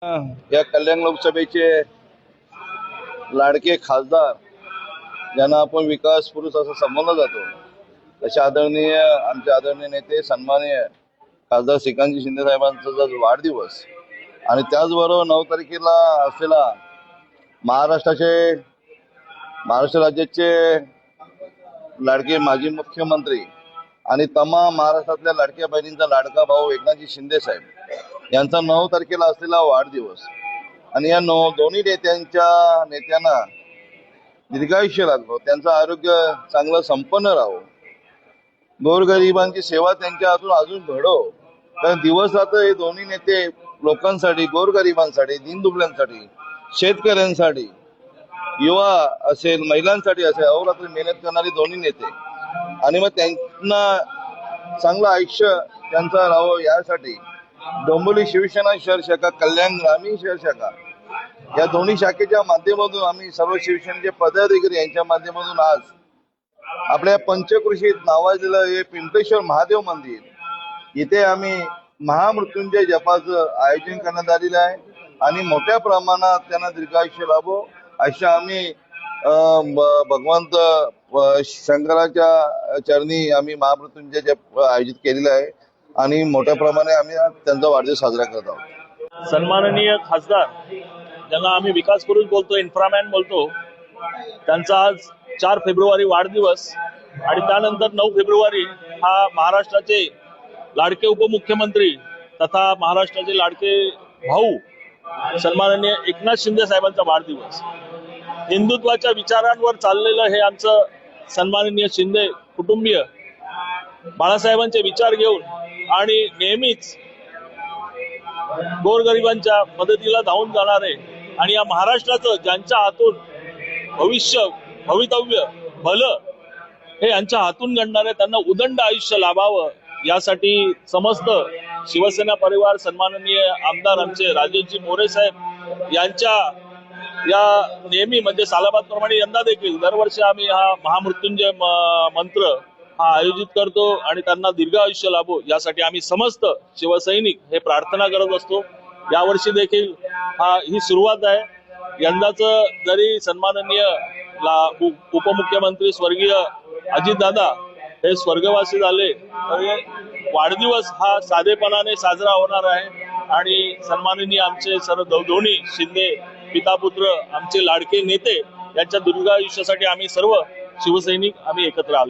या कल्याण लोकसभेचे लाडके खासदार ज्यांना आपण विकास पुरुष असं संबोधलं जातो, असे आमचे आदरणीय नेते सन्माननीय खासदार श्रीकांतजी शिंदे साहेबांचा वाढदिवस आणि त्याचबरोबर 9 तारखेला असलेला महाराष्ट्र राज्याचे लाडके माजी मुख्यमंत्री आणि तमाम महाराष्ट्रातल्या लाडक्या बहिणींचा लाडका भाऊ एकनाथजी शिंदे साहेब यांचा 9 तारखेला असलेला वाढदिवस आणि या दोन्ही नेत्यांना दीर्घायुष्य लागो, त्यांचं आरोग्य चांगलं संपन्न राहो, गोरगरिबांची सेवा त्यांच्या हातून अजून घडो। कारण दिवस रात्र हे दोन्ही नेते लोकांसाठी, गोरगरिबांसाठी, दीनदुबळ्यांसाठी, शेतकऱ्यांसाठी, युवा असेल, महिलांसाठी असेल अहोरात्र मेहनत करणारे दोन्ही नेते आणि मग त्यांना चांगलं आयुष्य त्यांचं राहावं यासाठी डोंबिवली शिवसेना शहर शाखा, कल्याण ग्रामीण शहर शाखा या दोन्ही शाखेच्या माध्यमातून आम्ही सर्व शिवसेनेचे पदाधिकारी यांच्या माध्यमातून आज आपल्या पंचकृषीत नावाजलेलं हे पिंपळेश्वर महादेव मंदिर इथे आम्ही महामृत्युंजय जपाचं आयोजन करण्यात आलेलं आहे आणि मोठ्या प्रमाणात त्यांना दीर्घायुष्य लाभो अशा आम्ही भगवंत शंकराच्या चरणी आम्ही महामृत्युंजय जप आयोजित केलेलं आहे आणि मोठ्या प्रमाणे आम्ही त्यांचा वाढदिवस साजरा करत आहोत। सन्माननीय खासदार ज्यांना आम्ही विकास पुरुष बोलतो, इन्फ्रामॅन बोलतो, त्यांचा आज 4 फेब्रुवारी वाढदिवस आणि त्यानंतर 9 फेब्रुवारी हा महाराष्ट्राचे लाडके उपमुख्यमंत्री तथा महाराष्ट्राचे लाडके भाऊ सन्माननीय एकनाथ शिंदे साहेबांचा वाढदिवस। हिंदुत्वाच्या विचारांवर चाललेलं हे आमचं सन्माननीय शिंदे कुटुंबीय बाळासाहेबांचे विचार घेऊन आणि नेहमीच गोरगरिबांच्या मदतीला धावून जाणारे आणि या महाराष्ट्राचं ज्यांच्या हातून भवितव्य भलं हे यांच्या हातून घडणारे त्यांना उदंड आयुष्य लाभावं यासाठी समस्त शिवसेना परिवार सन्माननीय आमदार आमचे राजेशजी मोरे साहेब यांच्या या नेहमी म्हणजे सालाबादप्रमाणे यंदा देखील दरवर्षी आम्ही हा महामृत्युंजय मंत्र हा आयोजित करतो आणि त्यांना दीर्घ आयुष्य लाभो यासाठी आम्ही समस्त शिवसैनिक हे प्रार्थना करत असतो। यावर्षी देखील ही सुरुवात आहे। यंदाचं जरी सन्माननीय उपमुख्यमंत्री स्वर्गीय अजितदादा हे स्वर्गवासी झाले तरी वाढदिवस हा साधेपणाने साजरा होणार आहे आणि सन्माननीय आमचे दोन्ही शिंदे पिता पुत्र आमचे लाडके नेते यांच्या दीर्घ आयुष्यासाठी आम्ही सर्व शिवसैनिक आम्ही एकत्र आलो।